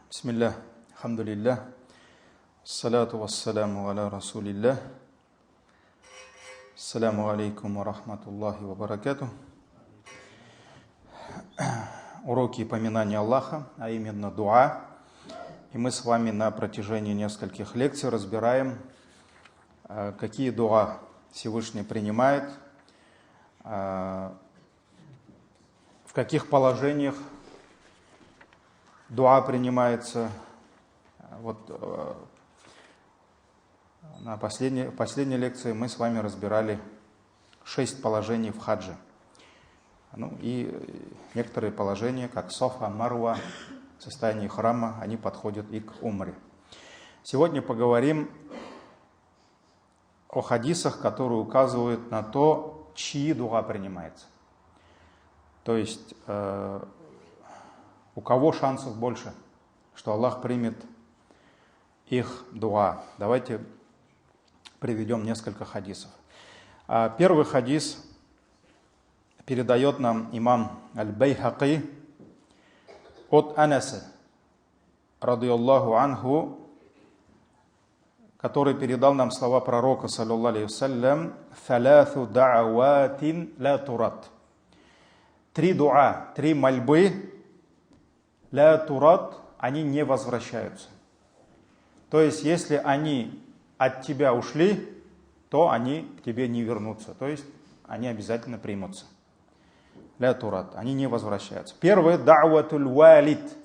Бисмиллах, алхамдулиллах, ассалату вассаляму аля расулиллах, ассаляму алейкум ва рахматуллахи ва баракатух. Уроки поминания Аллаха, а именно дуа. И мы с вами на протяжении нескольких лекций разбираем, какие дуа Всевышний принимает, в каких положениях дуа принимается. Вот на последней лекции мы с вами разбирали 6 положений в хаджи. Ну и некоторые положения, как Софа, Марва, в состоянии храма, они подходят и к умре. Сегодня поговорим о хадисах, которые указывают на то, чьи дуа принимается. То есть у кого шансов больше, что Аллах примет их дуа. Давайте приведем несколько хадисов. Первый хадис передает нам имам Аль-Байхаки от Анаса, радийаллаху анху, который передал нам слова пророка, саллаллаху алейхи вассалям: «Фаляту да'аватин ла турат». 3 дуа, 3 мольбы, ля турат, они не возвращаются. То есть, если они от тебя ушли, то они к тебе не вернутся. То есть, они обязательно примутся. Ля турат, они не возвращаются. Первое, да'ватуль валид.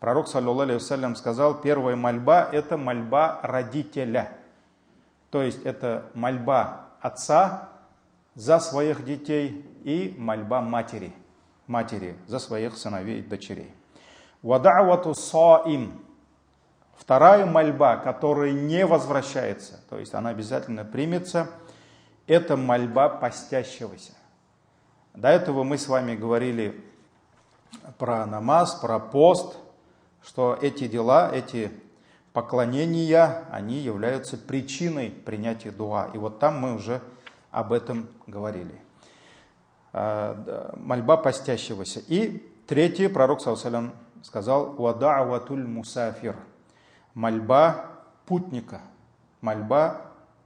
Пророк, саллаллаху алейхи вассалям, сказал, первая мольба – это мольба родителя. То есть, это мольба отца за своих детей и мольба матери за своих сыновей и дочерей. Вада'вату саим. Вторая мольба, которая не возвращается, то есть она обязательно примется, это мольба постящегося. До этого мы с вами говорили про намаз, про пост, что эти дела, эти поклонения, они являются причиной принятия дуа. И вот там мы уже об этом говорили. Мольба постящегося. И третье, пророк, саллаллаху алейхи вассалям, сказал: «Вада'ватуль мусафир». Мольба путника, мольба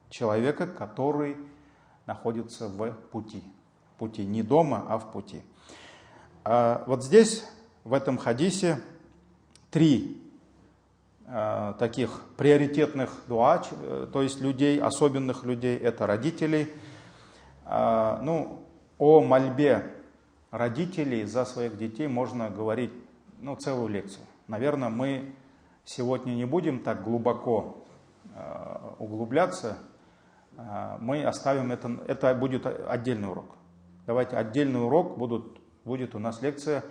человека, который находится в пути. В пути не дома, а в пути. Вот здесь, в этом хадисе, 3 таких приоритетных дуа, то есть людей, особенных людей, это родителей. О мольбе родителей за своих детей можно говорить целую лекцию. Наверное, мы сегодня не будем так глубоко углубляться. Мы оставим это будет отдельный урок. Давайте отдельный урок будет у нас лекция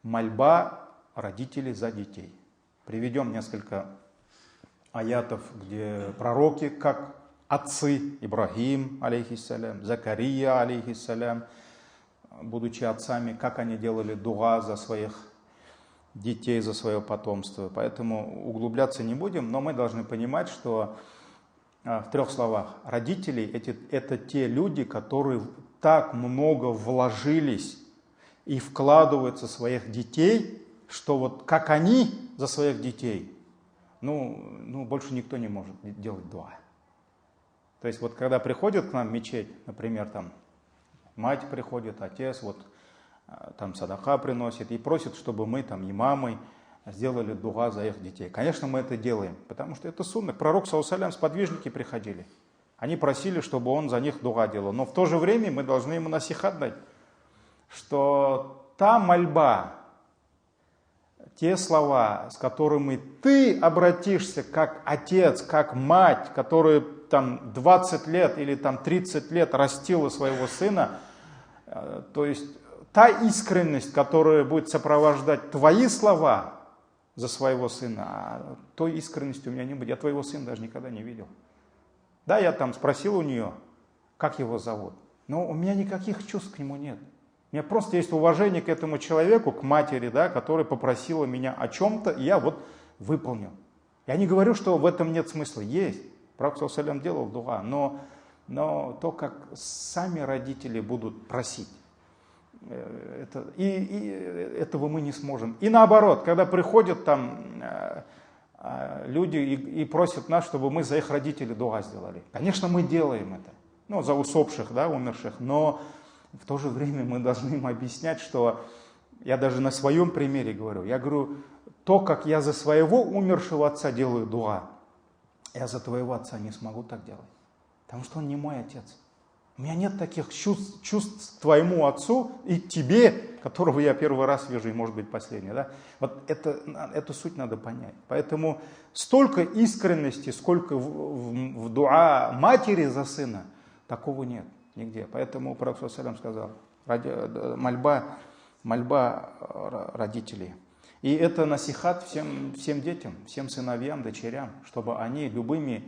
«Мольба родителей за детей». Приведем несколько аятов, где пророки, как отцы, Ибрахим, алейхиссалям, Закария, алейхиссалям, будучи отцами, как они делали дуа за своих детей, за свое потомство. Поэтому углубляться не будем, но мы должны понимать, что в 3 словах родители это те люди, которые так много вложились и вкладываются в своих детей, что вот как они за своих детей, больше никто не может делать дуа. То есть вот когда приходят к нам в мечеть, например, там мать приходит, отец, там садака приносит и просит, чтобы мы, там, имамы, сделали дуа за их детей. Конечно, мы это делаем, потому что это сунна. Пророк, саллаллаху алейхи вассалям, сподвижники приходили. Они просили, чтобы он за них дуа делал. Но в то же время мы должны ему насихат дать, что та мольба, те слова, с которыми ты обратишься как отец, как мать, которые там 20 лет или там 30 лет растила своего сына, то есть та искренность, которая будет сопровождать твои слова за своего сына, той искренности у меня не будет. Я твоего сына даже никогда не видел. Да, я там спросил у нее, как его зовут, но у меня никаких чувств к нему нет. У меня просто есть уважение к этому человеку, к матери, да, которая попросила меня о чем-то, и я выполнил. Я не говорю, что в этом нет смысла. Есть. Пророк, саллаллаху алейхи вассалям, делал дуа, но то, как сами родители будут просить, этого мы не сможем. И наоборот, когда приходят там люди и просят нас, чтобы мы за их родителей дуа сделали. Конечно, мы делаем это, ну, за усопших, да, умерших, но в то же время мы должны им объяснять, что, я даже на своем примере говорю, я говорю, то, как я за своего умершего отца делаю дуа, я за твоего отца не смогу так делать, потому что он не мой отец. У меня нет таких чувств к твоему отцу и тебе, которого я первый раз вижу и, может быть, последний. Да? Вот эту суть надо понять. Поэтому столько искренности, сколько в дуа матери за сына, такого нет нигде. Поэтому Пророк ﷺ сказал, мольба родителей. И это насихат всем детям, всем сыновьям, дочерям, чтобы они любыми,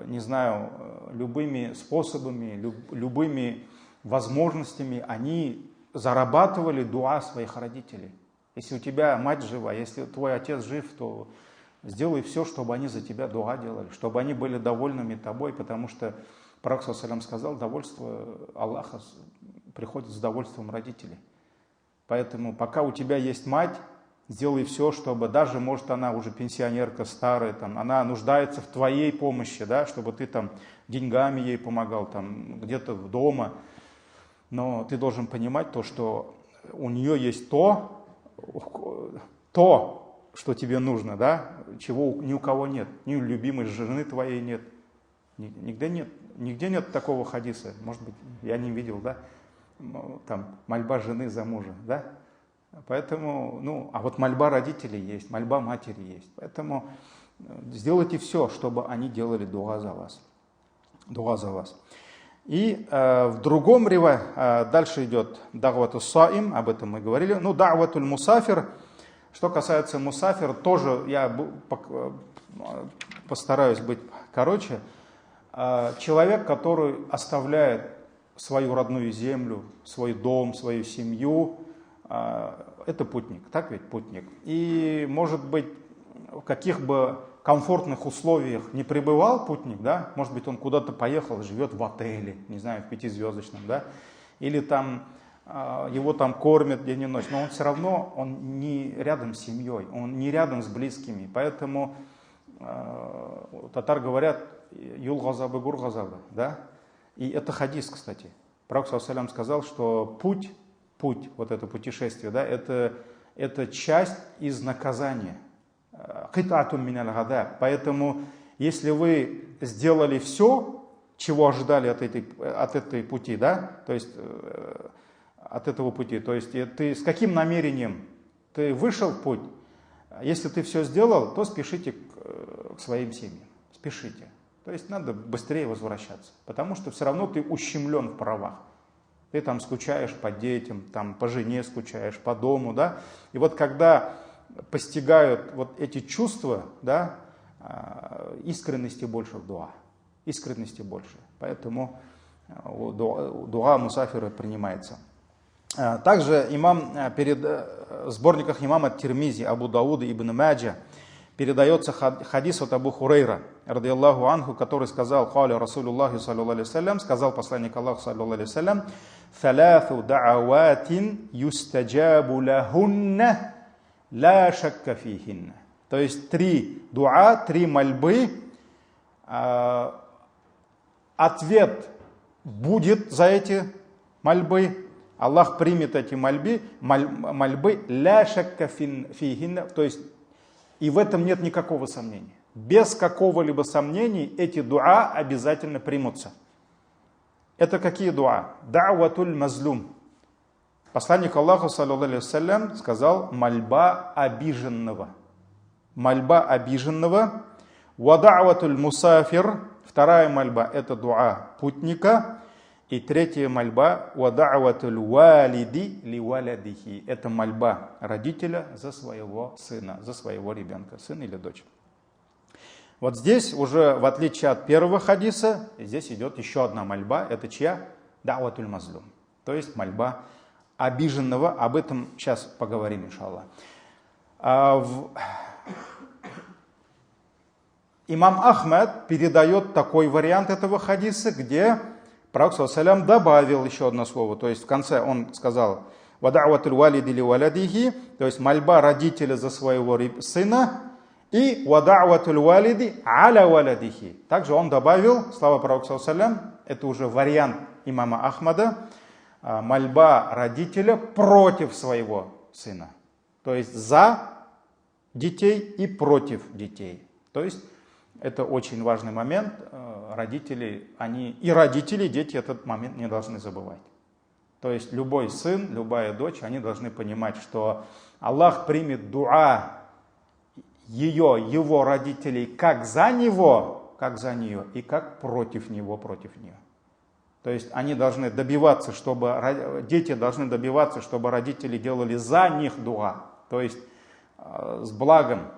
не знаю, любыми способами, любыми возможностями они зарабатывали дуа своих родителей. Если у тебя мать жива, если твой отец жив, то сделай все, чтобы они за тебя дуа делали, чтобы они были довольными тобой, потому что Пророк ﷺ сказал, довольство Аллаха приходит с довольством родителей. Поэтому пока у тебя есть мать, сделай все, чтобы даже, может, она уже пенсионерка старая, там, она нуждается в твоей помощи, да, чтобы ты там деньгами ей помогал, там, где-то дома. Но ты должен понимать то, что у нее есть то, что тебе нужно, да, чего ни у кого нет. Ни у любимой жены твоей нет. Нигде нет такого хадиса. Может быть, я не видел, да, там, мольба жены за мужа, да. Поэтому, а вот мольба родителей есть, мольба матери есть. Поэтому сделайте все, чтобы они делали дуа за вас. Дуа за вас. И в другом ривае дальше идет давату саим, об этом мы говорили. Даватуль мусафир. Что касается мусафир, тоже я постараюсь быть короче. Человек, который оставляет свою родную землю, свой дом, свою семью, это путник, так ведь путник. И, может быть, в каких бы комфортных условиях не пребывал путник, да, может быть, он куда-то поехал, живет в отеле, не знаю, в 5-звездочном, да, или там его там кормят день и ночь, но он все равно, он не рядом с семьей, он не рядом с близкими. Поэтому татар говорят, юл газабы гур газабы, да, и это хадис, кстати. Пророк ﷺ сказал, что путь, вот это путешествие, да, это часть из наказания. Поэтому, если вы сделали все, чего ожидали от этой пути, да, то есть от этого пути, то есть ты с каким намерением ты вышел в путь, если ты все сделал, то спешите к своим семьям, спешите. То есть надо быстрее возвращаться, потому что все равно ты ущемлен в правах. Ты там скучаешь по детям, там по жене скучаешь, по дому, да. И вот когда постигают вот эти чувства, да, искренности больше в дуа, искренности больше. Поэтому дуа мусафира принимается. Также имам в сборниках имама Тирмизи, Абу Дауда, Ибн Маджа передается хадис от Абу Хурейра, радиаллаху анху, который сказал, «Халя Расулуллахи саллаллаху алейхи вассалям», сказал посланник Аллаха саллаллаху алейхи вассалям, «Саляфу да'аватин юстаджабу лахунна ла шакка фихинна». То есть 3 дуа, 3 мольбы, ответ будет за эти мольбы, Аллах примет эти мольбы, ла шакка фихинна, то есть и в этом нет никакого сомнения. Без какого-либо сомнения эти дуа обязательно примутся. Это какие дуа? Да'ватуль мазлум. Посланник Аллаха, саллаллаху алейхи вассалям, сказал, мольба обиженного. Мольба обиженного. Ва да'ватуль мусафир. Вторая мольба – это дуа путника. И третья мольба – ва да'ватуль валиди ли валядихи. Это мольба родителя за своего сына, за своего ребенка, сын или дочь. Вот здесь уже, в отличие от первого хадиса, здесь идет еще одна мольба. Это чья? Да'ватуль мазлум. То есть мольба обиженного. Об этом сейчас поговорим, иншаллах. Имам Ахмад передает такой вариант этого хадиса, где Пророк ﷺ добавил еще одно слово. То есть в конце он сказал, вада'ватуль валиди ли валядихи, то есть мольба родителя за своего сына, и вада'ватуль валиди аля валядихи. Также он добавил, слава пророку саллаллаху алейхи ва саллям, это уже вариант имама Ахмада, мольба родителя против своего сына. То есть за детей и против детей. То есть это очень важный момент. Родители, и дети этот момент не должны забывать. То есть любой сын, любая дочь, они должны понимать, что Аллах примет дуа его родителей как за нее, и как против него, против нее. То есть они должны добиваться, дети должны добиваться, чтобы родители делали за них дуа. То есть с благом,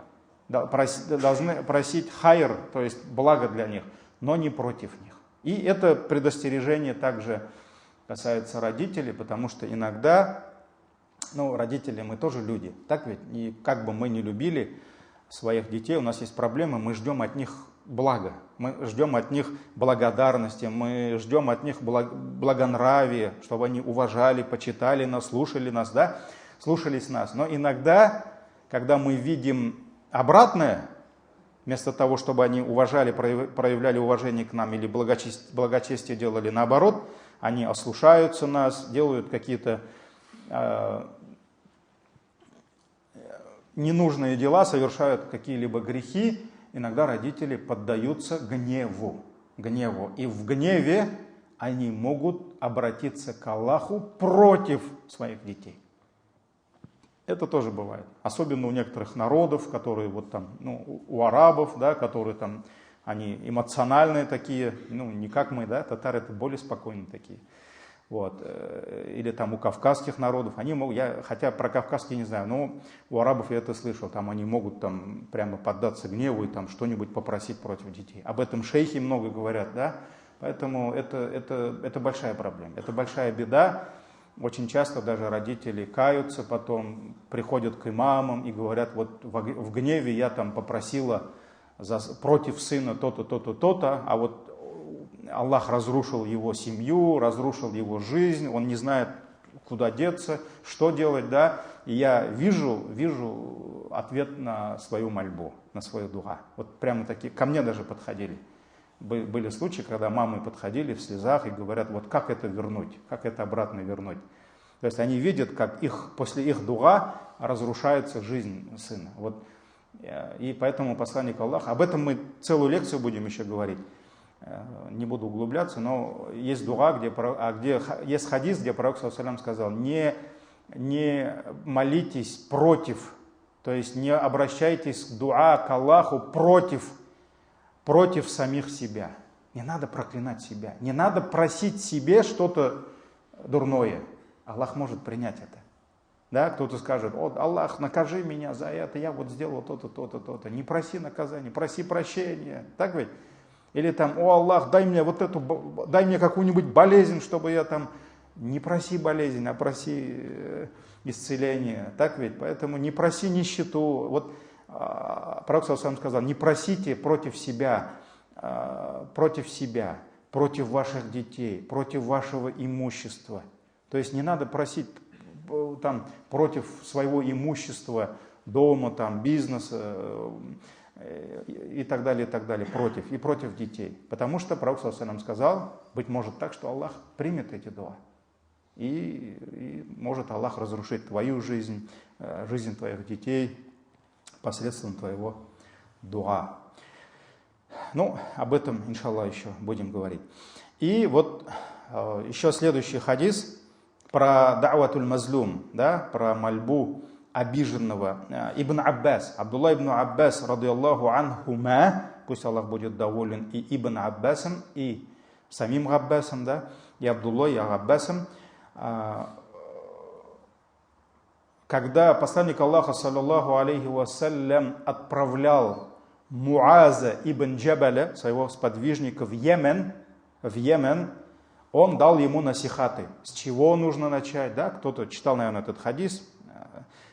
должны просить хайр, то есть благо для них, но не против них. И это предостережение также касается родителей, потому что иногда, родители, мы тоже люди, так ведь? И как бы мы ни любили своих детей, у нас есть проблемы, мы ждем от них блага, мы ждем от них благодарности, мы ждем от них благонравия, чтобы они уважали, почитали нас, слушали нас, да? Слушались нас. Но иногда, когда мы видим обратное, вместо того, чтобы они уважали, проявляли уважение к нам или благочестие делали наоборот, они ослушаются нас, делают какие-то ненужные дела, совершают какие-либо грехи. Иногда родители поддаются гневу. И в гневе они могут обратиться к Аллаху против своих детей. Это тоже бывает. Особенно у некоторых народов, которые у арабов, да, которые они эмоциональные такие, не как мы, да, татары это более спокойные такие. Или у кавказских народов, хотя про кавказские не знаю, но у арабов я это слышал, они могут прямо поддаться гневу и что-нибудь попросить против детей. Об этом шейхи много говорят, да, поэтому это большая проблема, это большая беда. Очень часто даже родители каются, потом приходят к имамам и говорят, в гневе я попросила против сына то-то, то-то, то-то, а Аллах разрушил его семью, разрушил его жизнь, он не знает, куда деться, что делать, да, и я вижу ответ на свою мольбу, на свою дуа. Прямо такие, ко мне даже подходили. Были случаи, когда мамы подходили в слезах и говорят, как это вернуть, как это обратно вернуть. То есть они видят, как после их дуа разрушается жизнь сына. И поэтому посланник Аллаха, об этом мы целую лекцию будем еще говорить, не буду углубляться, но есть дуа, есть хадис, где пророк саллаллаху алейхи ва саллям сказал, не молитесь против, то есть не обращайтесь к дуа к Аллаху против самих себя. Не надо проклинать себя, не надо просить себе что-то дурное. Аллах может принять это. Да, кто-то скажет, Аллах, накажи меня за это, я сделал то-то, то-то, то-то. Не проси наказания, проси прощения. Так ведь? Или Аллах, дай мне какую-нибудь болезнь, чтобы я Не проси болезнь, а проси исцеление. Так ведь? Поэтому не проси нищету. Пророк саллаллаху алейхи ва саллям сказал, не просите против себя, против ваших детей, против вашего имущества. То есть не надо просить против своего имущества, дома, бизнеса и так далее, против детей. Потому что пророк саллаллаху алейхи ва саллям сказал, быть может так, что Аллах примет эти дуа. И может Аллах разрушить твою жизнь, жизнь твоих детей посредством твоего дуа. Об этом, иншаллах, еще будем говорить. И еще следующий хадис про да'ватуль мазлум, да, про мольбу обиженного. Ибн Аббас, Абдулла ибн Аббас, радийаллаху анхума, пусть Аллах будет доволен и Ибн Аббасом, и самим Аббасом, да, и Абдулла, и Аббасом, когда посланник Аллаха, саллаллаху алейхи вассалям, отправлял Муаза ибн Джабаля, своего сподвижника, в Йемен, он дал ему насихаты. С чего нужно начать? Да? Кто-то читал, наверное, этот хадис.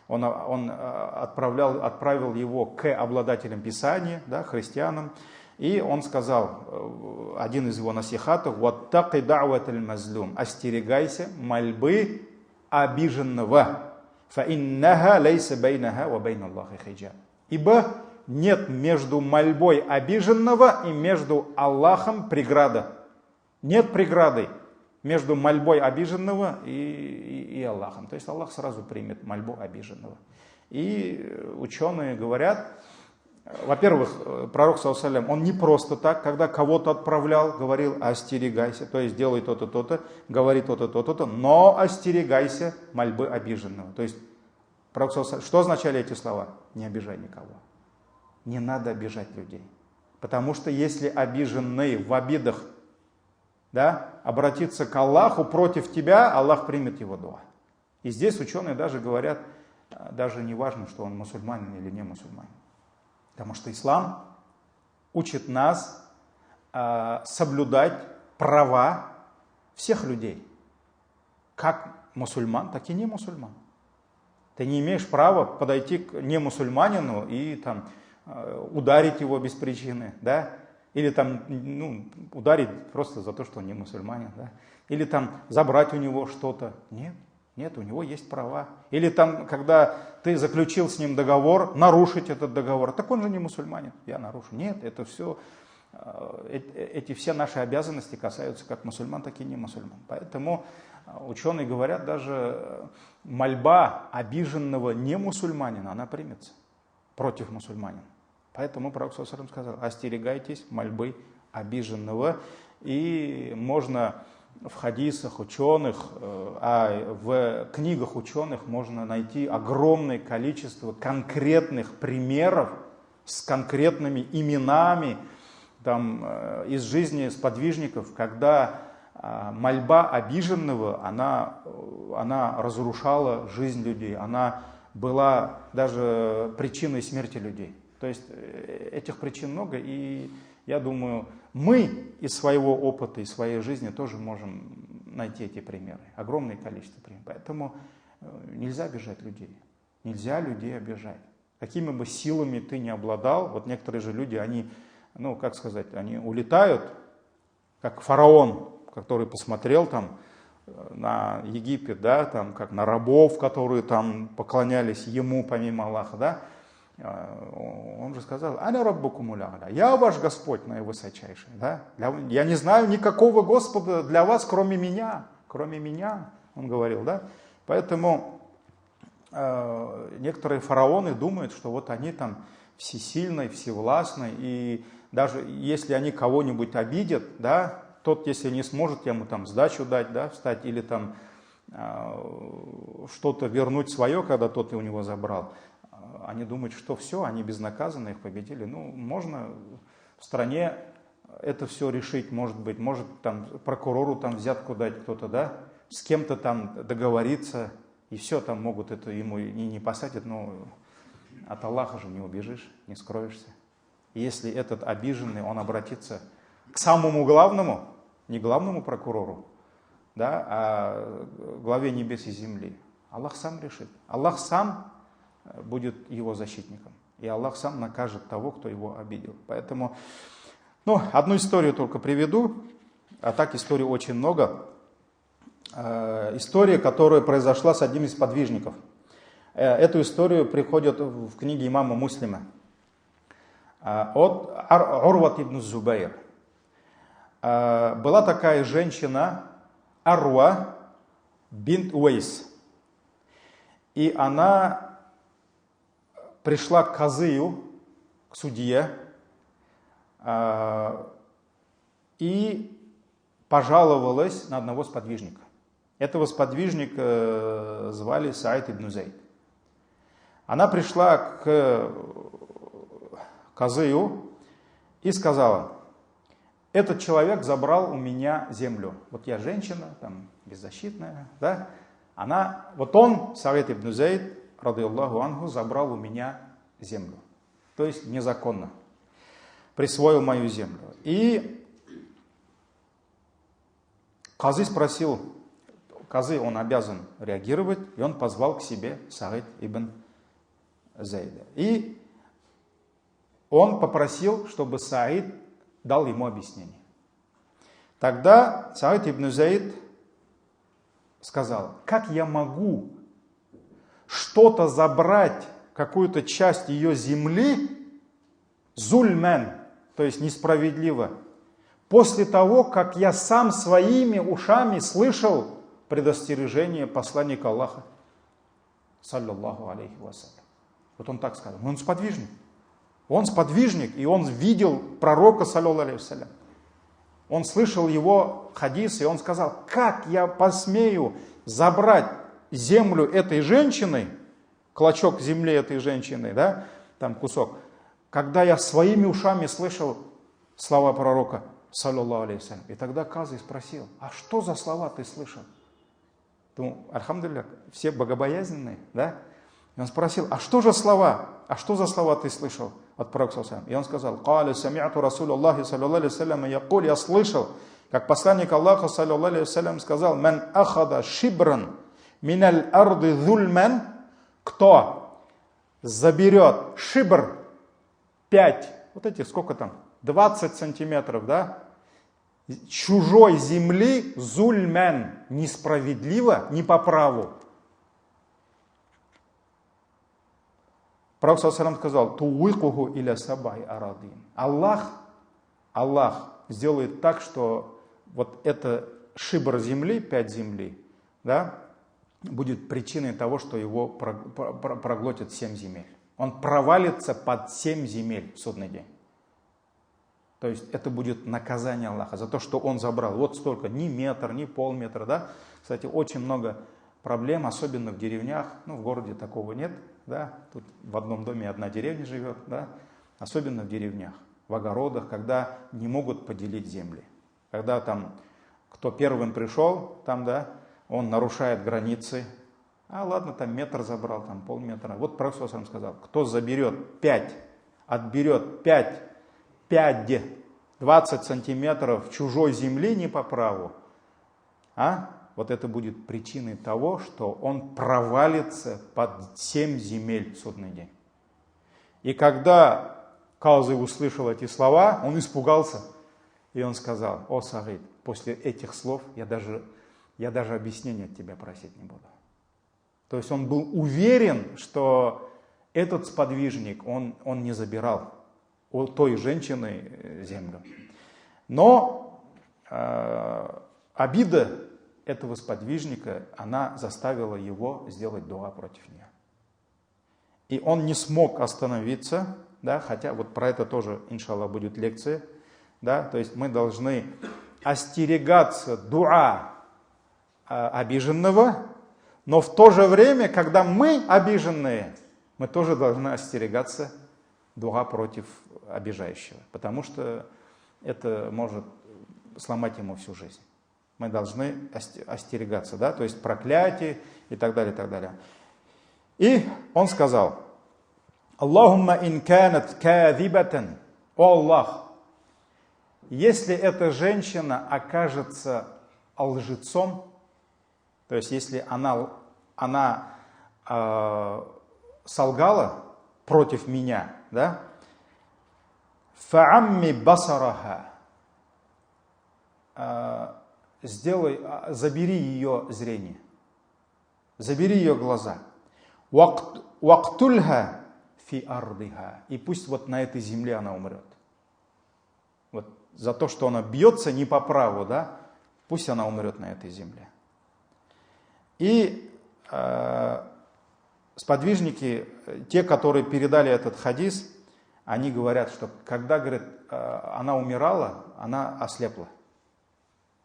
Он отправил его к обладателям Писания, да, христианам. И он сказал, один из его насихатов, «Ваттақи да'ваталь мазлум», остерегайся мольбы обиженного. فَإِنَّهَا لَيْسَ بَيْنَهَا وَبَيْنَ اللَّهِ حِجَابٌ. Ибо нет между мольбой обиженного и между Аллахом преграда. Нет преграды между мольбой обиженного и Аллахом. То есть Аллах сразу примет мольбу обиженного. И ученые говорят, во-первых, пророк, саллаллаху алейхи ва саллям, он не просто так, когда кого-то отправлял, говорил: остерегайся, то есть делай то-то, то-то, говори то-то, то-то, то-то, но остерегайся мольбы обиженного. То есть, пророк, саллаллаху алейхи ва саллям, что означали эти слова? Не обижай никого. Не надо обижать людей. Потому что если обиженный в обидах, да, обратиться к Аллаху против тебя, Аллах примет его дуа. И здесь ученые даже говорят, даже не важно, что он мусульманин или не мусульманин. Потому что ислам учит нас соблюдать права всех людей. Как мусульман, так и не мусульман. Ты не имеешь права подойти к немусульманину и там ударить его без причины, да? Или там, ударить просто за то, что он не мусульманин, да? Или там забрать у него что-то. Нет, у него есть права. Или там, когда ты заключил с ним договор, нарушить этот договор. Так он же не мусульманин, я нарушу. Нет, это все, эти все наши обязанности касаются как мусульман, так и не мусульман. Поэтому ученые говорят, даже мольба обиженного не мусульманина, она примется против мусульманина. Поэтому пророк саллаллаху алейхи ва саллям сказал: остерегайтесь мольбы обиженного. И можно в хадисах ученых, в книгах ученых можно найти огромное количество конкретных примеров с конкретными именами там, из жизни сподвижников, когда мольба обиженного, она разрушала жизнь людей, она была даже причиной смерти людей. То есть этих причин много, и я думаю, мы из своего опыта, из своей жизни тоже можем найти эти примеры. Огромное количество примеров. Поэтому нельзя обижать людей. Нельзя людей обижать. Какими бы силами ты ни обладал, вот некоторые же люди, они, они улетают, как фараон, который посмотрел там на Египет, да, там, как на рабов, которые там поклонялись ему помимо Аллаха, да. Он же сказал: «Ана раббукумул а'ля», я ваш Господь наивысочайший, да? Я не знаю никакого Господа для вас, кроме меня, он говорил, да? Поэтому некоторые фараоны думают, что вот они там всесильные, всевластные, и даже если они кого-нибудь обидят, да, тот, если не сможет ему там сдачу дать, да, встать, или там что-то вернуть свое, когда тот у него забрал, они думают, что все, они безнаказанно их победили. Можно в стране это все решить, может там прокурору там взятку дать кто-то, да, с кем-то там договориться, и все, там могут это ему и не посадят, но от Аллаха же не убежишь, не скроешься. И если этот обиженный, он обратится к самому главному, не главному прокурору, да, а главе небес и земли, Аллах сам решит. Аллах сам будет его защитником. И Аллах сам накажет того, кто его обидел. Поэтому, одну историю только приведу, а так историй очень много. История, которая произошла с одним из подвижников. Эту историю приходит в книге имама Муслима. От Урват ибн Зубайр. Была такая женщина, Арва бинт Уэйс. И она пришла к казыю, к судье, и пожаловалась на одного сподвижника. Этого сподвижника звали Саид ибн Зейд. Она пришла к казыю и сказала: этот человек забрал у меня землю. Вот я женщина, там, беззащитная, да? Он, Саид ибн Зейд, радийаллаху анху, забрал у меня землю. То есть незаконно. Присвоил мою землю. И казы спросил, он обязан реагировать, и он позвал к себе Саид ибн Зейда. И он попросил, чтобы Саид дал ему объяснение. Тогда Саид ибн Зейд сказал, как я могу что-то забрать, какую-то часть ее земли, зульмен, то есть несправедливо, после того, как я сам своими ушами слышал предостережение посланника Аллаха, саллаллаху алейхи вассалям. Вот он так сказал. Он сподвижник. Он сподвижник, и он видел пророка, саллаллаху алейхи вассалям. Он слышал его хадис, и он сказал, как я посмею забрать землю этой женщины, клочок земли этой женщины, да, там кусок, когда я своими ушами слышал слова пророка, саллаллаху алейхи вассалям. И тогда Казы спросил, а что за слова ты слышал? Ну, альхамдулилля, все богобоязненные, да? И он спросил, а что за слова? А что за слова ты слышал от пророка саллаллаху алейхи вассалям? И он сказал, «Каля сами'ату Расулаллахи саллаллаху алейхи вассалям, я слышал, как посланник Аллаха саллаллаху алейхи вассалям сказал, «Ман ахада шибран миналь арды зульман», кто заберет шибр 5, вот эти сколько там, 20 сантиметров, да, чужой земли, зульмен, несправедливо, не по праву. Пророк саллаллаху алейхи сказал, тууикуху иля сабай арадин. Аллах сделает так, что вот это шибр земли, 5 земли, да, будет причиной того, что его проглотит 7 земель. Он провалится под 7 земель в судный день. То есть это будет наказание Аллаха за то, что он забрал. Вот столько, ни метр, ни полметра, да. Кстати, очень много проблем, особенно в деревнях. Ну, в городе такого нет, да. Тут в одном доме одна деревня живет, да. Особенно в деревнях, в огородах, когда не могут поделить земли. Когда там, кто первым пришел, там, да, он нарушает границы. А ладно, там метр забрал, там полметра. Вот пророк саллаллаху алейхи вассалям сказал, кто заберет 5, отберет 20 сантиметров чужой земли не по праву, вот это будет причиной того, что он провалится под 7 земель в судный день. И когда Казы услышал эти слова, он испугался, и он сказал, о Сагид, после этих слов я даже объяснения от тебя просить не буду. То есть он был уверен, что этот сподвижник, он не забирал у той женщины землю. Но обида этого сподвижника, она заставила его сделать дуа против нее. И он не смог остановиться, да, хотя вот про это тоже, иншаллах, будет лекция. Да, то есть мы должны остерегаться дуа обиженного, но в то же время, когда мы обиженные, мы тоже должны остерегаться дуа против обижающего, потому что это может сломать ему всю жизнь. Мы должны остерегаться, да, то есть проклятие и так далее, и так далее. И он сказал, Аллахумма ин канат кадибатан, о Аллах, если эта женщина окажется лжецом, то есть если она солгала против меня, да, фаамми басараха, забери ее зрение, забери ее глаза, вактульха фи ардиха, и пусть вот на этой земле она умрет. Вот за то, что она бьется не по праву, да, пусть она умрет на этой земле. И сподвижники, те, которые передали этот хадис, они говорят, что когда, говорит, она умирала, она ослепла.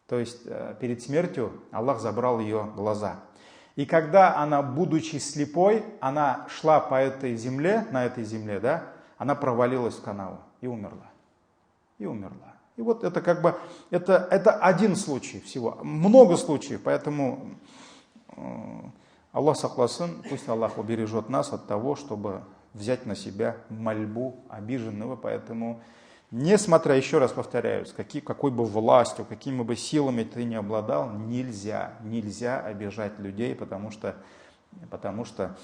То есть перед смертью Аллах забрал ее глаза. И когда она, будучи слепой, она шла по этой земле, на этой земле, да, она провалилась в канаву и умерла. И умерла. И вот это как бы, это один случай всего. Много случаев, поэтому Аллах сохласын, пусть Аллах убережет нас от того, чтобы взять на себя мольбу обиженного. Поэтому, несмотря, еще раз повторяюсь, какой бы властью, какими бы силами ты не обладал, нельзя обижать людей, потому что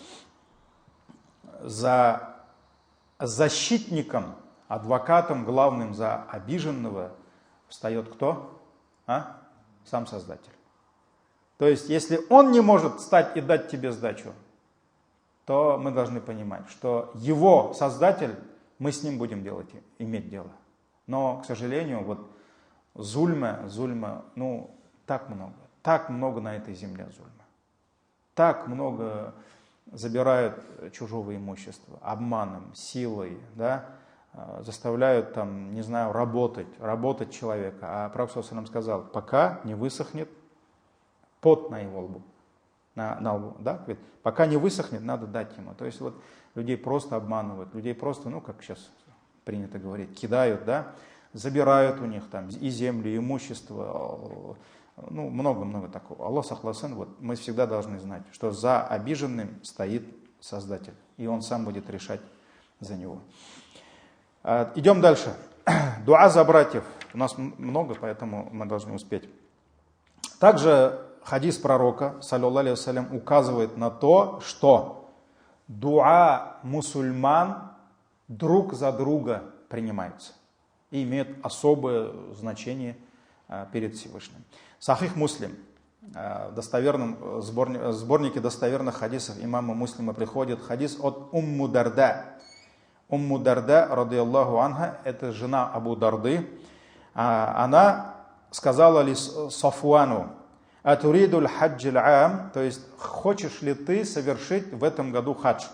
за защитником, адвокатом главным за обиженного встает кто? Сам Создатель. То То есть, если он не может встать и дать тебе сдачу, то мы должны понимать, что его создатель, мы с ним будем иметь дело. Но, к сожалению, вот зульма, ну, так много на этой земле зульма. Так много забирают чужого имущества обманом, силой, да, заставляют там, не знаю, работать человека. А Пророк саллаллаху алейхи ва саллям сказал, пока не высохнет пот на его лбу, на лбу, да, говорит, пока не высохнет, надо дать ему. То есть вот людей просто обманывают, людей просто, ну, как сейчас принято говорить, кидают, да, забирают у них там и землю, и имущество, ну, много-много такого. Аллах сахласын, вот мы всегда должны знать, что за обиженным стоит Создатель, и Он сам будет решать за него. Идем дальше. Дуа за братьев. У нас много, поэтому мы должны успеть. Также хадис пророка, саллаллаху алейхи вассалям, указывает на то, что дуа мусульман друг за друга принимается и имеет особое значение перед Всевышним. Сахих Муслим, в сборнике достоверных хадисов имама Муслима приходит хадис от Умму Дарда. Умму Дарда, радийаллаху анха, это жена Абу Дарды. Она сказала ли Сафуану, «Атуридуль хаджил аам», то есть, хочешь ли ты совершить в этом году хадж?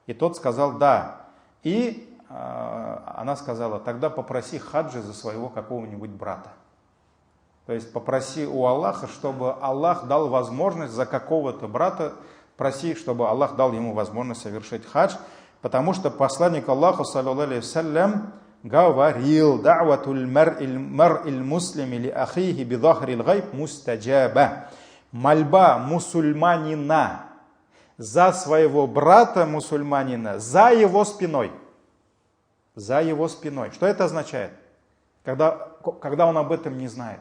И тот сказал, да. И она сказала, тогда попроси хаджи за своего какого-нибудь брата. То есть попроси у Аллаха, чтобы Аллах дал возможность за какого-то брата, проси, чтобы Аллах дал ему возможность совершить хадж, потому что посланник Аллаха, саллаллаху алейхи вассалям, говорил, «Да'ватуль мар'иль муслими ли ахихи бидахрил гайб мустаджаба». Мольба мусульманина за своего брата мусульманина, за его спиной. За его спиной. Что это означает? Когда он об этом не знает.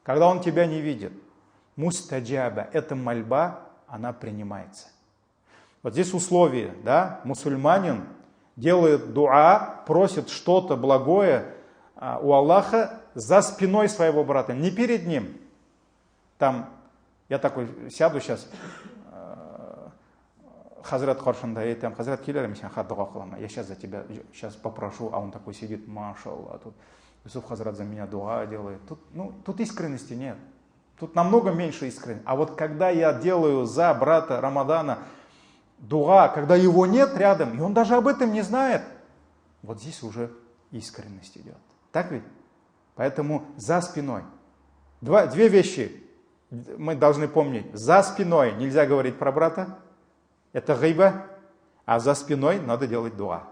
Когда он тебя не видит. Мустаджаба. Эта мольба, она принимается. Вот здесь условие, да, мусульманин делает дуа, просит что-то благое у Аллаха за спиной своего брата, не перед ним. Там, я такой сяду сейчас, Хазрат Харшандай, там, Хазрат Килер, я сейчас за тебя сейчас попрошу, а он такой сидит, машаллах, тут Юсуф Хазрат за меня дуа делает. Тут искренности нет, тут намного меньше искренности. А вот когда я делаю за брата Рамадана дуа, когда его нет рядом, и он даже об этом не знает, вот здесь уже искренность идет. Так ведь? Поэтому за спиной. Две вещи мы должны помнить. За спиной нельзя говорить про брата, это гайба, а за спиной надо делать дуа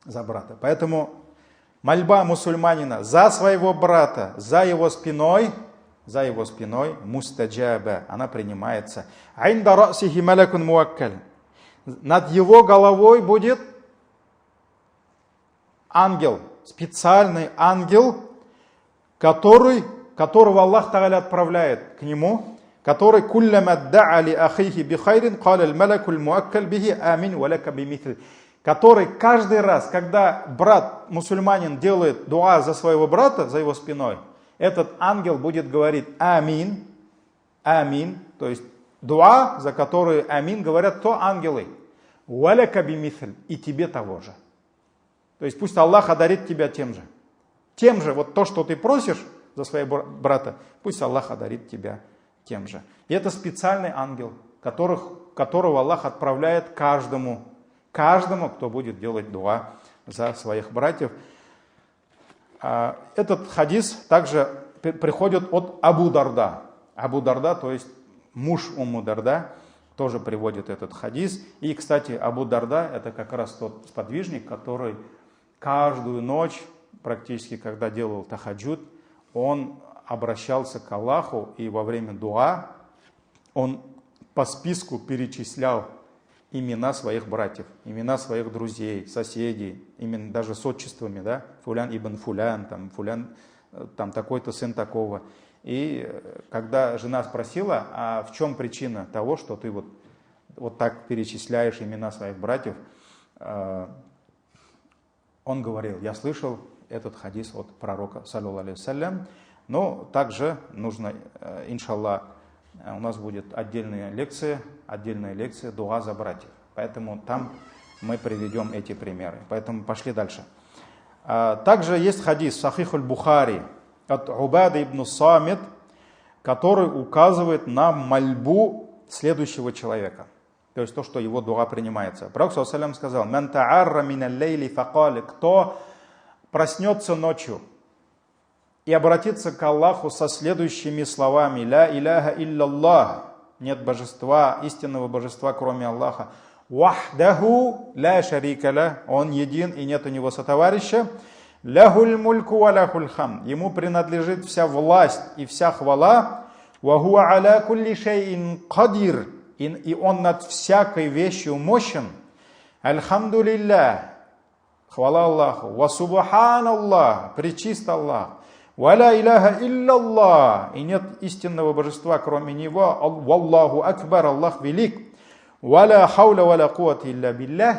за брата. Поэтому мольба мусульманина за своего брата, за его спиной, мустаджаба, она принимается. Айнда расихи малакун муаккаль. Над его головой будет ангел, специальный ангел, которого Аллах Тааля отправляет к нему, который который каждый раз, когда брат мусульманин делает дуа за своего брата, за его спиной, этот ангел будет говорить амин, амин, то есть дуа, за которые амин говорят то ангелы, и тебе того же. То есть пусть Аллах одарит тебя тем же, вот то, что ты просишь за своего брата, пусть Аллах одарит тебя тем же. И это специальный ангел, которого Аллах отправляет каждому, кто будет делать дуа за своих братьев. Этот хадис также приходит от Абу Дарда. Абу Дарда, то есть муж Умму Дарда, тоже приводит этот хадис. И, кстати, Абу Дарда — это как раз тот сподвижник, который каждую ночь, практически когда делал тахаджуд, он обращался к Аллаху, и во время дуа он по списку перечислял имена своих братьев, имена своих друзей, соседей, именно даже с отчествами, да, Фулян ибн Фулян, там такой-то сын такого. И когда жена спросила, а в чем причина того, что ты вот так перечисляешь имена своих братьев, он говорил, я слышал этот хадис от пророка, саллаллаху алейхи вассалям, но также нужно, иншаллах, У нас будет отдельная лекция дуа за братьев. Поэтому там мы приведем эти примеры. Поэтому пошли дальше. Также есть хадис Сахих аль-Бухари от Убады ибн Самит, который указывает на мольбу следующего человека. То есть то, что его дуа принимается. Пророк саллаллаху алейхи ва саллям сказал: «Ман та'арра минал лейли факали», кто проснется ночью и обратится к Аллаху со следующими словами: «Ля иляха илляллах», нет божества, истинного божества, кроме Аллаха. «Вахдаху ля шарика ля», он един и нет у него сотоварища. «Ляхуль мульку ва ляхуль хам», ему принадлежит вся власть и вся хвала. «Ва хуа аля кулли шайин кадир», и он над всякой вещью мощен. «Альхамду лиллях», хвала Аллаху. «Ва субханаллах», пречист Аллах. «Ва ля иляха илляллах», и нет истинного божества, кроме него. «Валлаху акбар», Аллах велик. «Ва ля хауля ва ля куввата илля биллях»,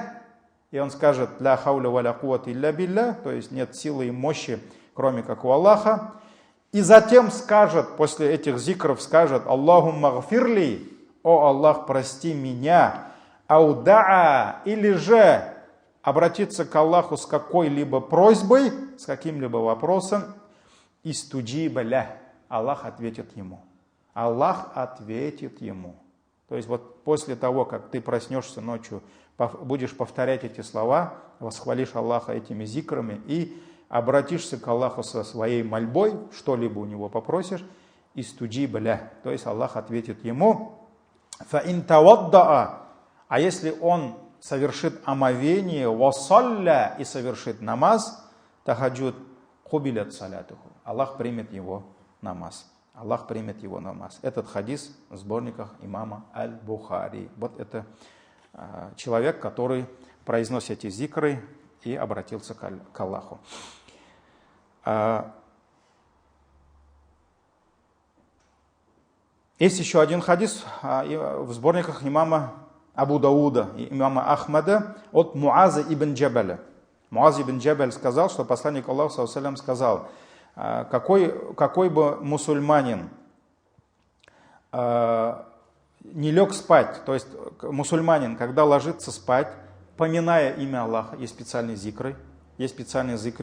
и он скажет: «Ля хауля ва ля куввата илля биллях», то есть нет силы и мощи, кроме как у Аллаха. И затем скажет, после этих зикров скажет: «Аллахумма гфирли», «О Аллах, прости меня», «Аудаа», или же обратиться к Аллаху с какой-либо просьбой, с каким-либо вопросом, «Истуджиба ля», Аллах ответит ему. Аллах ответит ему. То есть вот после того, как ты проснешься ночью, будешь повторять эти слова, восхвалишь Аллаха этими зикрами и обратишься к Аллаху со своей мольбой, что-либо у него попросишь, «Истуджиба ля», то есть Аллах ответит ему. «Фаин таваддаа», а если он совершит омовение, «вассалля», и совершит намаз, «тахаджуд хубилят салятуху», Аллах примет его намаз. Аллах примет его намаз. Этот хадис в сборниках имама Аль-Бухари. Вот это человек, который произносит эти зикры и обратился к Аллаху. Есть еще один хадис в сборниках имама Абу Дауда и имама Ахмада от Муаза ибн Джабаля. Муаз ибн Джабаль сказал, что посланник Аллаха саллаллаху алейхи ва саллям сказал: какой бы мусульманин не лег спать, то есть мусульманин, когда ложится спать, поминая имя Аллаха, есть специальные зикры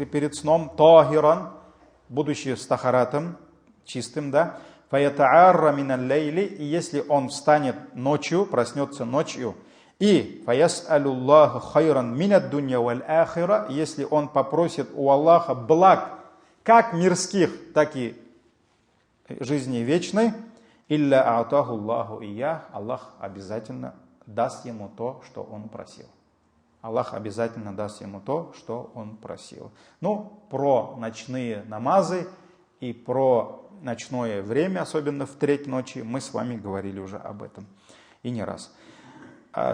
перед сном, тахиран, будучи с тахаратом, чистым, да, фаятаарра минал лейли, и если он встанет ночью, проснется ночью, и фаясалюллаха хайран минад дунья валь ахира, если он попросит у Аллаха благ, как мирских, так и жизни вечной, илля аатаху Аллаху иях, Аллах обязательно даст ему то, что он просил. Аллах обязательно даст ему то, что он просил. Ну, про ночные намазы и про ночное время, особенно в треть ночи, мы с вами говорили уже об этом и не раз.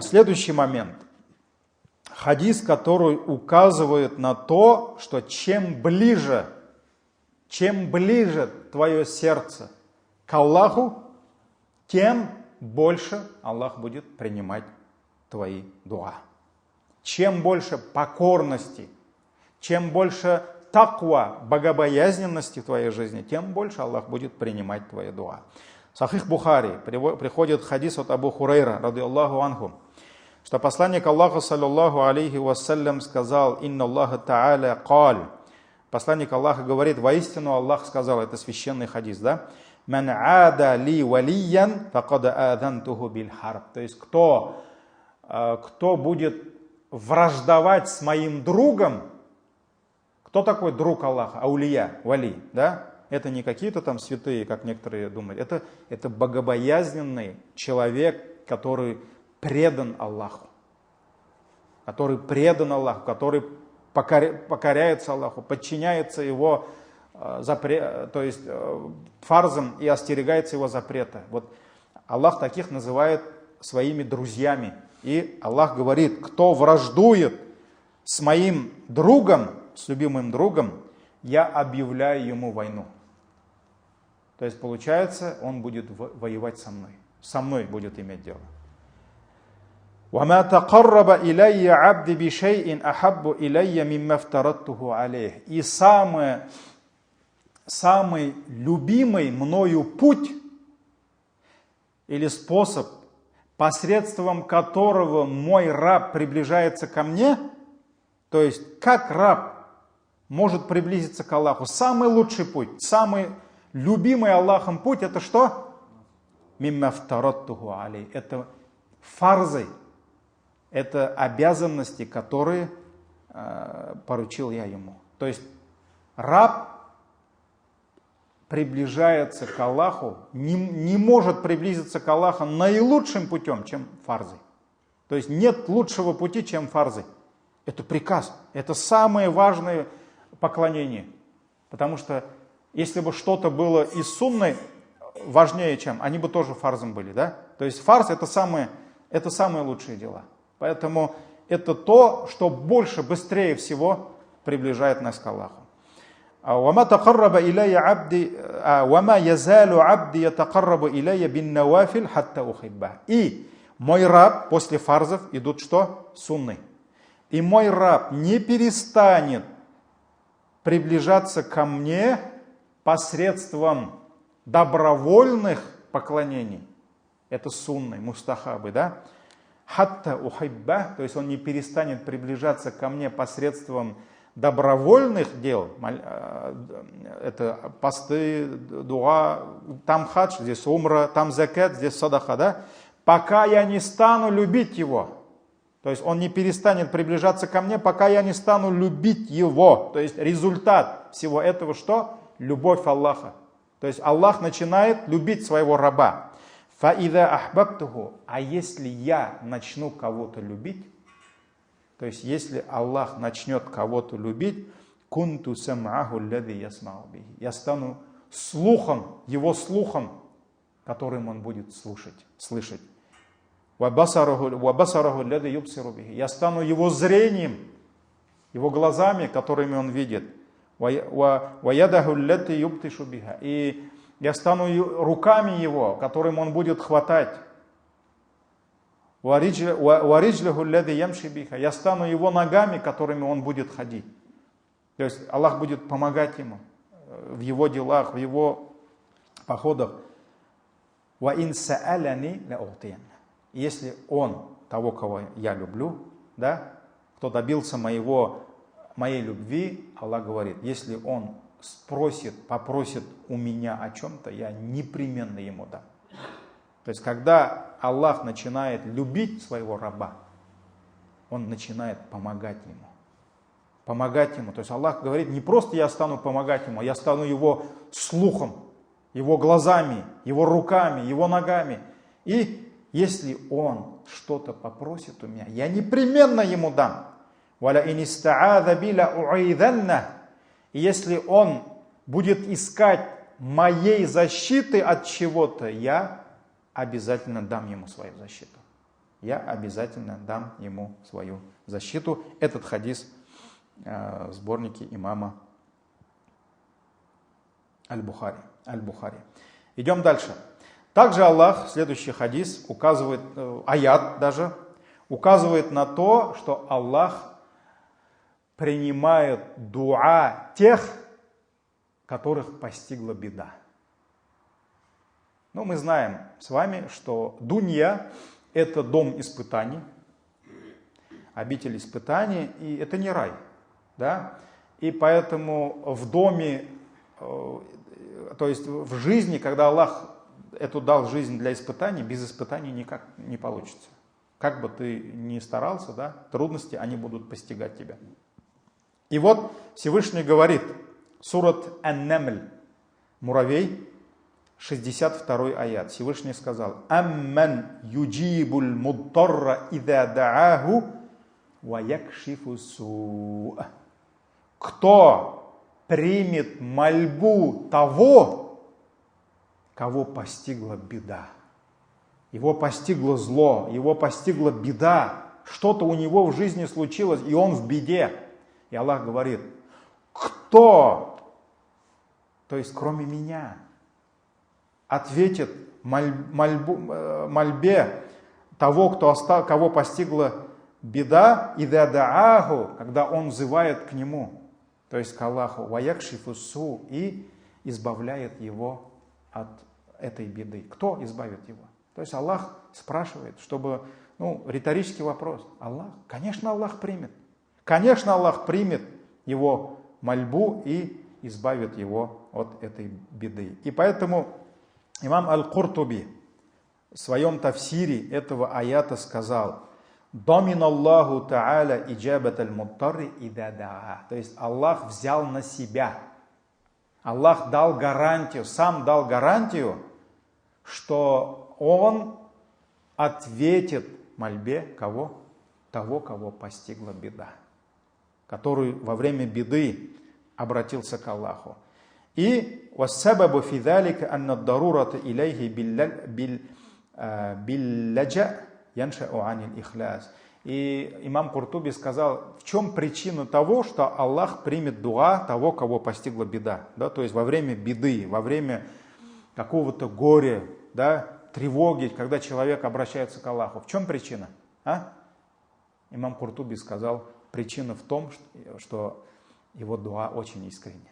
Следующий момент. Хадис, который указывает на то, что чем ближе твое сердце к Аллаху, тем больше Аллах будет принимать твои дуа. Чем больше покорности, чем больше таква, богобоязненности в твоей жизни, тем больше Аллах будет принимать твои дуа. Сахих Бухари приходит хадис от Абу Хурайра, радийаллаху анху, что посланник Аллаха, саллаллаху алейхи вассалям, сказал: «Инна Аллаха та'аля каль». Посланник Аллаха говорит: воистину Аллах сказал, это священный хадис, да? «Ман ада ли валиян, факада адантуху биль харб». То есть, кто будет враждовать с моим другом. Кто такой друг Аллаха? Аулия, вали, да? Это не какие-то там святые, как некоторые думают. Это богобоязненный человек, который предан Аллаху. Который покоряется Аллаху, подчиняется его фарзам и остерегается его запрета. Вот Аллах таких называет своими друзьями. И Аллах говорит: кто враждует с моим другом, с любимым другом, я объявляю ему войну. То есть получается, он будет воевать со мной. Со мной будет иметь дело. وَمَا تَقَرَّبَ إِلَيَّ عَبْدِ بِشَيْءٍ أَحَبُّ إِلَيَّ مِمَّا افْتَرَضْتُهُ عَلَيْهِ. И самый любимый мною путь или способ, посредством которого мой раб приближается ко мне, то есть как раб может приблизиться к Аллаху. Самый лучший путь, самый любимый Аллахом путь, это что? Мимма фтараттуху алей. Это фарзы, это обязанности, которые поручил я ему. То есть раб приближается к Аллаху, не может приблизиться к Аллаху наилучшим путем, чем фарзы. То есть нет лучшего пути, чем фарзы. Это приказ, это самое важное поклонение. Потому что если бы что-то было из сунны важнее, чем, они бы тоже фарзом были, да? То есть фарз это самые лучшие дела. Поэтому это то, что больше, быстрее всего приближает нас к Аллаху. وما تقرب إلي عبدي وما يزال عبدي يتقرب إلي بالنوافل حتى أحبه. И мой раб, после фарзов идут что? Сунны. И мой раб не перестанет приближаться ко мне посредством добровольных поклонений. Это сунны, мустахабы, да? Хатта ухибба, то есть он не перестанет приближаться ко мне посредством добровольных дел, это посты, дуа, там хадж, здесь умра, там закат, здесь садаха, да? Пока я не стану любить его. То есть он не перестанет приближаться ко мне, пока я не стану любить его. То есть результат всего этого что? Любовь Аллаха. То есть Аллах начинает любить своего раба. Фаида ахбабтуху. А если я начну кого-то любить, то есть если Аллах начнет кого-то любить, кунту сам'аху аллади ясмау бихи. Я стану слухом, его слухом, которым он будет слышать. Ва басараху аллади юбсиру бихи. Я стану его зрением, его глазами, которыми он видит. Ва ядаху аллати юбтишу биха. И я стану руками его, которым он будет хватать. Я стану его ногами, которыми он будет ходить. То есть Аллах будет помогать ему в его делах, в его походах. Если он, того, кого я люблю, да, кто добился моей любви, Аллах говорит, если он попросит у меня о чем-то, я непременно ему дам. То есть, когда Аллах начинает любить своего раба, он начинает помогать ему. Помогать ему. То есть, Аллах говорит, не просто я стану помогать ему, я стану его слухом, его глазами, его руками, его ногами. И если он что-то попросит у меня, я непременно ему дам. И если он будет искать моей защиты от чего-то, я обязательно дам ему свою защиту. Я обязательно дам ему свою защиту. Этот хадис в сборнике имама Аль-Бухари. Идем дальше. Также Аллах, следующий хадис, указывает, аят даже, указывает на то, что Аллах принимает дуа тех, которых постигла беда. Но мы знаем с вами, что дунья – это дом испытаний, обитель испытаний, и это не рай. Да? И поэтому в доме, то есть в жизни, когда Аллах эту дал жизнь для испытаний, без испытаний никак не получится. Как бы ты ни старался, да, трудности, они будут постигать тебя. И вот Всевышний говорит, сурат Ан-Намль, муравей, 62 аят. Всевышний сказал: «Амман юджибуль муддарра ида дааху ва якшифу суу». Кто примет мольбу того, кого постигла беда. Его постигло зло, его постигла беда. Что-то у него в жизни случилось, и он в беде. И Аллах говорит: кто, то есть кроме меня, ответит мольбе того, кого постигла беда, ида дааху, когда он взывает к нему, то есть к Аллаху, ва якшифу суу, и избавляет его от этой беды. Кто избавит его? То есть Аллах спрашивает, чтобы, риторический вопрос. Аллах? Конечно, Аллах примет. Конечно, Аллах примет его мольбу и избавит его от этой беды. И поэтому имам Аль-Куртуби в своем тафсире этого аята сказал: «Дамин Аллаху та'аля иджабат аль-муттарри ида да'a». То есть Аллах взял на себя, Аллах дал гарантию, сам дал гарантию, что Он ответит мольбе кого? Того, кого постигла беда, который во время беды обратился к Аллаху. И «Вассабабу фи залика анна дарурата илейхи билляджа яншау анил ихляс». И имам Куртуби сказал, в чем причина того, что Аллах примет дуа того, кого постигла беда. Да? То есть во время беды, во время какого-то горя, да, тревоги, когда человек обращается к Аллаху. В чем причина? Имам Куртуби сказал, причина в том, что его дуа очень искренне.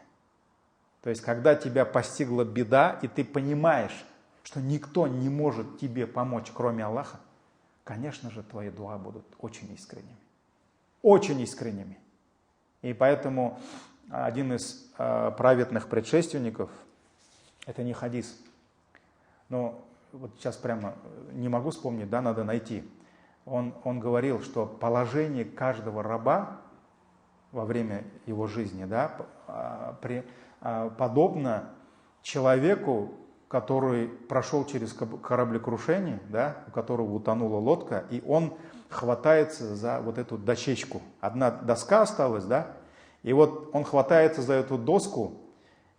То есть, когда тебя постигла беда, и ты понимаешь, что никто не может тебе помочь, кроме Аллаха, конечно же, твои дуа будут очень искренними. Очень искренними. И поэтому один из праведных предшественников, это не хадис, но вот сейчас прямо не могу вспомнить, да, надо найти. Он говорил, что положение каждого раба во время его жизни, да, подобно человеку, который прошел через кораблекрушение, да, у которого утонула лодка, и он хватается за вот эту дощечку. Одна доска осталась, да, и вот он хватается за эту доску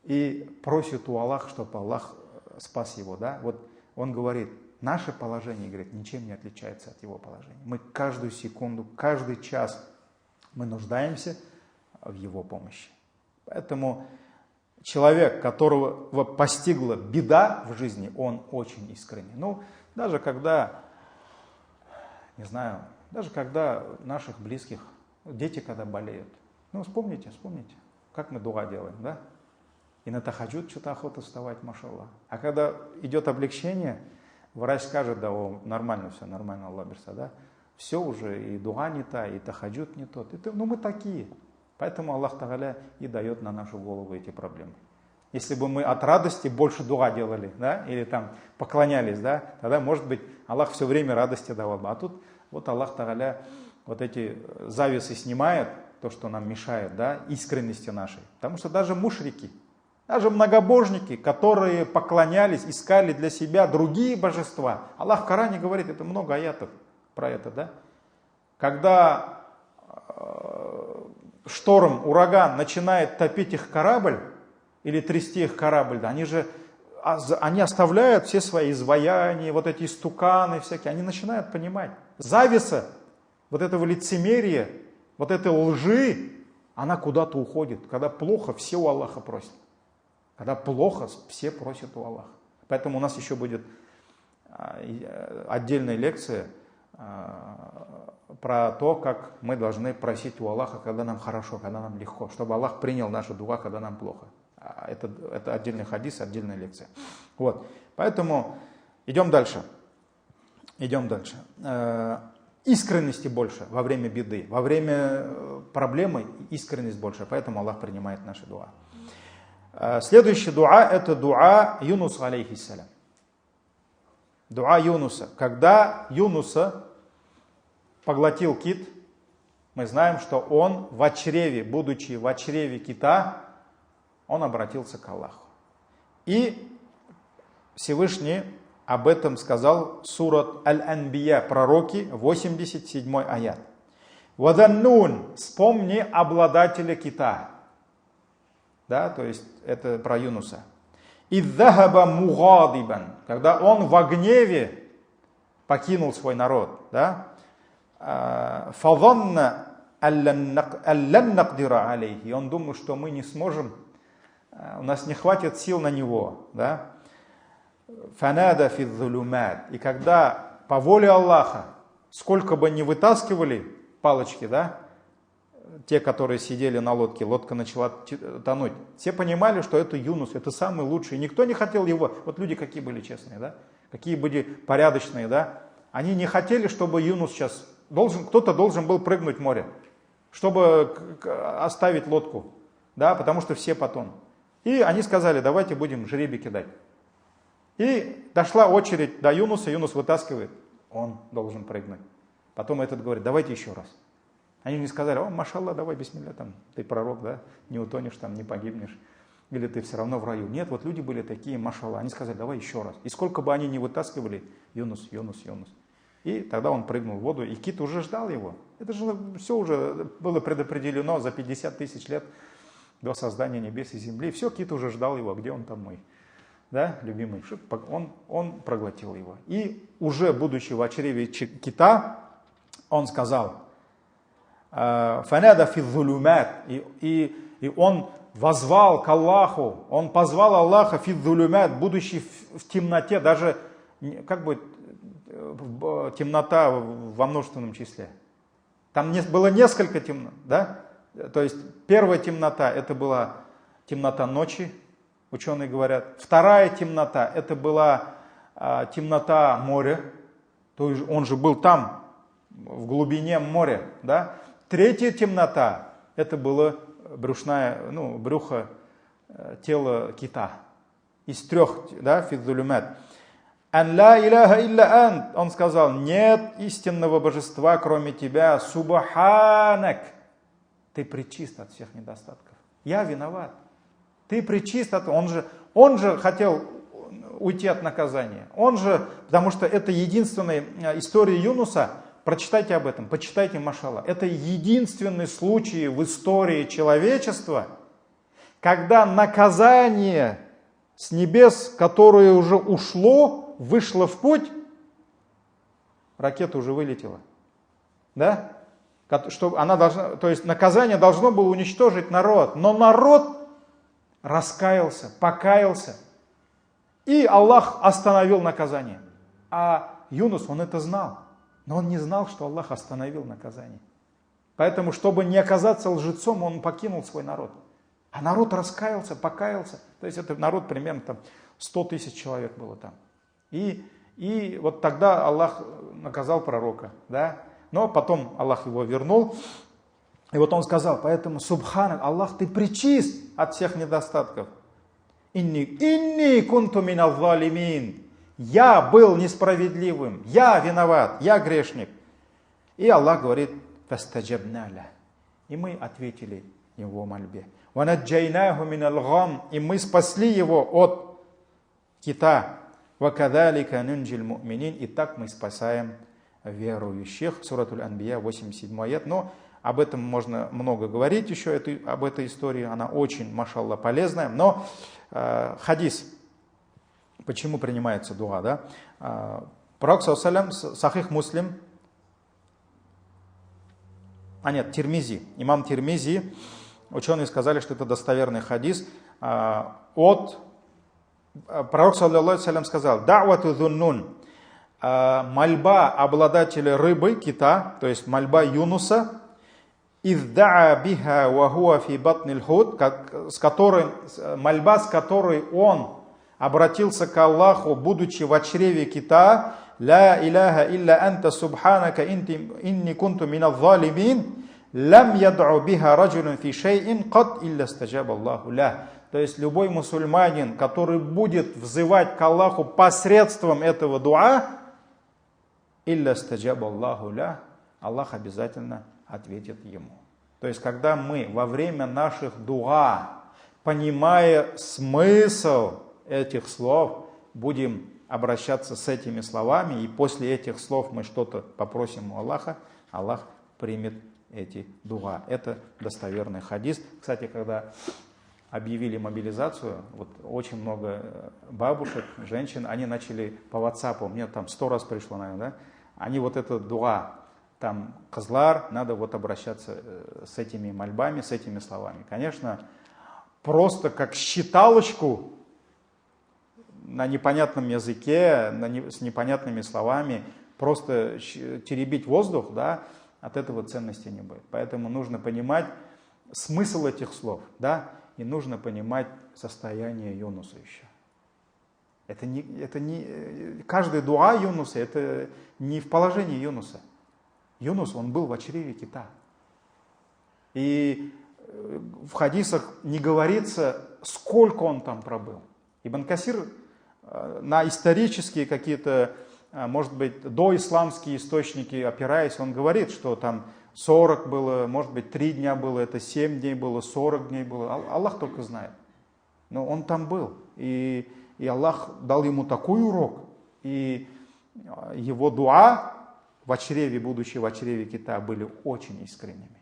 и просит у Аллаха, чтобы Аллах спас его, да. Вот он говорит, наше положение, говорит, ничем не отличается от его положения. Мы каждую секунду, каждый час мы нуждаемся в его помощи. Поэтому человек, которого постигла беда в жизни, он очень искренний. Даже когда, не знаю, даже когда наших близких, дети когда болеют, вспомните, как мы дуа делаем, да? И на тахаджуд что-то охота вставать, машаллах. А когда идет облегчение, врач скажет, да, нормально все, нормально, Аллах берса, да? Все уже, и дуа не та, и тахаджуд не тот. Мы такие. Поэтому Аллах Тааля и дает на нашу голову эти проблемы. Если бы мы от радости больше дуа делали, да, или там поклонялись, да, тогда, может быть, Аллах все время радости давал бы. А тут вот Аллах Тааля вот эти завесы снимает, то, что нам мешает, да, искренности нашей. Потому что даже мушрики, даже многобожники, которые поклонялись, искали для себя другие божества. Аллах в Коране говорит, это много аятов про это, да. Когда шторм, ураган начинает топить их корабль, или трясти их корабль, да, они оставляют все свои изваяния, вот эти истуканы всякие, они начинают понимать. Завеса, вот этого лицемерия, вот этой лжи, она куда-то уходит. Когда плохо, все у Аллаха просят. Когда плохо, все просят у Аллаха. Поэтому у нас еще будет отдельная лекция про то, как мы должны просить у Аллаха, когда нам хорошо, когда нам легко, чтобы Аллах принял нашу дуа, когда нам плохо. Это отдельный хадис, отдельная лекция. Вот. Поэтому идем дальше. Искренности больше во время беды, во время проблемы искренность больше, поэтому Аллах принимает наши дуа. Следующий дуа — это дуа Юнус алейхиссалям. Дуа Юнуса. Когда Юнуса поглотил кит, мы знаем, что он в чреве, будучи в чреве кита, он обратился к Аллаху. И Всевышний об этом сказал сурат Аль-Анбия, пророки, 87 аят. «Ваданнун» — вспомни обладателя кита. Да, то есть это про Юнуса. «Идзахаба мугадибан», когда он в гневе покинул свой народ. Да? «Фазанна аллан нақдира алейхи», он думал, что мы не сможем, у нас не хватит сил на него. Да? «Фанада фи зулумат», и когда по воле Аллаха, сколько бы ни вытаскивали палочки, да, те, которые сидели на лодке, лодка начала тонуть, все понимали, что это Юнус, это самый лучший, никто не хотел его, вот люди какие были честные, да, какие были порядочные, да? Они не хотели, чтобы Юнус сейчас, кто-то должен был прыгнуть в море, чтобы оставить лодку, да, потому что все потонут. И они сказали, давайте будем жребий кидать. И дошла очередь до Юнуса, Юнус вытаскивает, он должен прыгнуть. Потом этот говорит, давайте еще раз. Они не сказали, о, машаллах, давай, бисмилля, там, ты пророк, да, не утонешь, там, не погибнешь, или ты все равно в раю. Нет, вот люди были такие, машаллах, они сказали, давай еще раз. И сколько бы они ни вытаскивали, Юнус, Юнус, Юнус. И тогда он прыгнул в воду, и кит уже ждал его. Это же все уже было предопределено за 50 тысяч лет до создания небес и земли. Все, кит уже ждал его, где он там мой, да, любимый. Он проглотил его. И уже будучи в чреве кита, он сказал, «Фанада фи зулюмат», и он возвал к Аллаху, он позвал Аллаха фи зулюмат, будучи в темноте, даже как бы темнота во множественном числе. Там было несколько темнот, да? То есть первая темнота, это была темнота ночи, ученые говорят. Вторая темнота, это была темнота моря, то есть он же был там, в глубине моря, да? Третья темнота, это было брюхо тела кита. Из трех, да, фидзулюмат. «Ан ла иляха илля ант», он сказал, нет истинного божества, кроме тебя, субханак, ты пречист от всех недостатков. Я виноват. Ты пречист от... Он же хотел уйти от наказания. Потому что это единственная история Юнуса, прочитайте об этом, почитайте, машалла. Это единственный случай в истории человечества, когда наказание с небес, которое уже ушло, вышло в путь, ракета уже вылетела. Да? То есть наказание должно было уничтожить народ. Но народ раскаялся, покаялся. И Аллах остановил наказание. А Юнус, он это знал. Но он не знал, что Аллах остановил наказание. Поэтому, чтобы не оказаться лжецом, он покинул свой народ. А народ раскаялся, покаялся. То есть это народ примерно там 100 тысяч человек было там. И вот тогда Аллах наказал пророка. Да? Но потом Аллах его вернул. И вот он сказал, поэтому, субханак, Аллах, ты пречист от всех недостатков. Инни кунту минал залимин. Я был несправедливым, я виноват, я грешник. И Аллах говорит, фастаджабналя. И мы ответили его мольбе. Ванаджайнаху минал гам. И мы спасли его от кита. Вакадалика нунджил му'минин. И так мы спасаем верующих. Суратуль Анбия, 87 аят. Но об этом можно много говорить еще, об этой истории. Она очень, машалла, полезная. Но хадис. Почему принимается дуа, да? Пророк, саллаллаху алейхи ва саллям, Сахих Муслим, Тирмизи, имам Тирмизи, ученые сказали, что это достоверный хадис. Пророк, саллаллаху алейхи ва саллям, сказал, «Да'вату зуннун», мольба обладателя рыбы, кита, то есть мольба Юнуса, «Изда'a биха ва хуа фи батнил худ», мольба, с которой он обратился к Аллаху, будучи в чреве кита, «Ла иляха илля анта субханака инни кунту минал залимин, лам яд'у биха раджулун фи шейин кад илля стаджаба Аллаху ля». То есть любой мусульманин, который будет взывать к Аллаху посредством этого дуа, илля стаджаба Аллаху ля, Аллах обязательно ответит ему. То есть когда мы во время наших дуа, понимая смысл этих слов, будем обращаться с этими словами, и после этих слов мы что-то попросим у Аллаха, Аллах примет эти дуа. Это достоверный хадис. Кстати, когда объявили мобилизацию, вот очень много бабушек, женщин, они начали по WhatsApp, мне там 100 раз пришло, наверное, да? Они вот это дуа, там козлар, надо вот обращаться с этими мольбами, с этими словами. Конечно, просто как считалочку на непонятном языке, с непонятными словами, просто теребить воздух, да, от этого ценности не будет. Поэтому нужно понимать смысл этих слов, да, и нужно понимать состояние Юнуса еще. Каждый дуа Юнуса, это не в положении Юнуса. Юнус, он был в чреве кита. И в хадисах не говорится, сколько он там пробыл. Ибн Касир на исторические какие-то, может быть, доисламские источники опираясь, он говорит, что там 40 было, может быть, 3 дня было, это 7 дней было, 40 дней было. Аллах только знает. Но он там был. И Аллах дал ему такой урок. И его дуа в чреве, будучи в чреве кита, были очень искренними.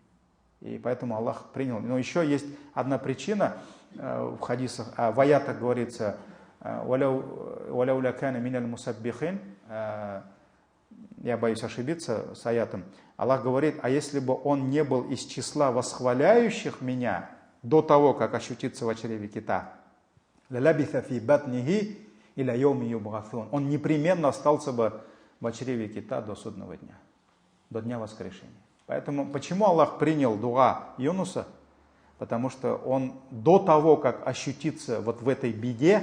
И поэтому Аллах принял. Но еще есть одна причина в хадисах, в аятах говорится, «Валяуля кана миналь мусаббихин». Я боюсь ошибиться с аятом. Аллах говорит, а если бы он не был из числа восхваляющих меня до того, как ощутиться в чреве кита, он непременно остался бы в чреве кита до судного дня, до дня воскрешения. Поэтому почему Аллах принял дуа Юнуса? Потому что он до того, как ощутиться вот в этой беде,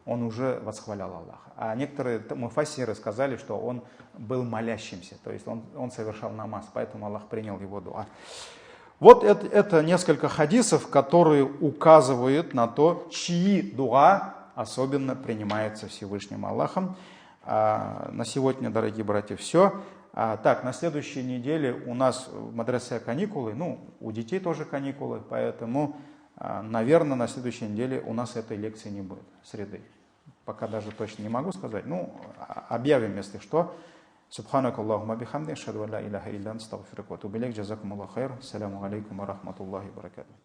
он уже восхвалял Аллаха. А некоторые муфассиры сказали, что он был молящимся, то есть он совершал намаз, поэтому Аллах принял его дуа. Вот это несколько хадисов, которые указывают на то, чьи дуа особенно принимается Всевышним Аллахом. На сегодня, дорогие братья, все. Так, на следующей неделе у нас в мадресе каникулы, у детей тоже каникулы, поэтому, наверное, на следующей неделе у нас этой лекции не будет, среды. Пока даже точно не могу сказать, объявим, если что. Субханак Аллахума бихамди, ашхаду ан ла иляха илля анта, астагфирука ва атубу илейк, джазакумуллаху хайр, ассаламу алейкум ва рахматуллахи ва баракатуху.